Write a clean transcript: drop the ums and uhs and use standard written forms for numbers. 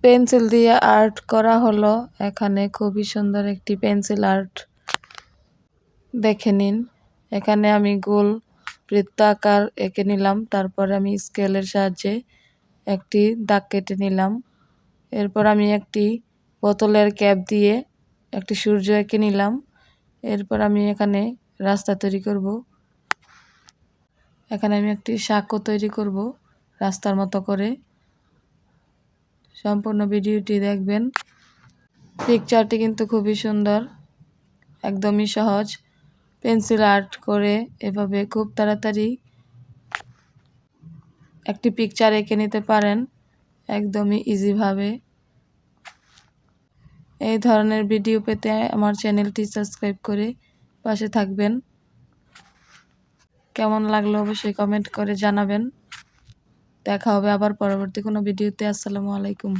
Pencil দিয়ে art করা হলো। এখানে খুবই সুন্দর একটি পেন্সিল আর্ট দেখে নিন। এখানে আমি গোল বৃত্তাকার এঁকে নিলাম, তারপরে আমি স্কেলের সাহায্যে একটি দাগ কেটে নিলাম। এরপর আমি একটি বোতলের ক্যাপ দিয়ে একটি সূর্য এঁকে নিলাম। এরপর আমি এখানে রাস্তা তৈরি করব। এখানে আমি একটি সাঁকো তৈরি করব রাস্তার মতো করে। সম্পূর্ণ ভিডিওটি দেখবেন। পিকচারটি কিন্তু খুবই সুন্দর, একদমই সহজ। পেন্সিল আর্ট করে এভাবে খুব তাড়াতাড়ি একটি পিকচার এঁকে নিতে পারেন, একদমই ইজিভাবে। এই ধরনের ভিডিও পেতে আমার চ্যানেলটি সাবস্ক্রাইব করে পাশে থাকবেন। কেমন লাগলো অবশ্যই কমেন্ট করে জানাবেন। দেখা হবে আবার পরবর্তী কোনো ভিডিওতে। আসসালামু আলাইকুম।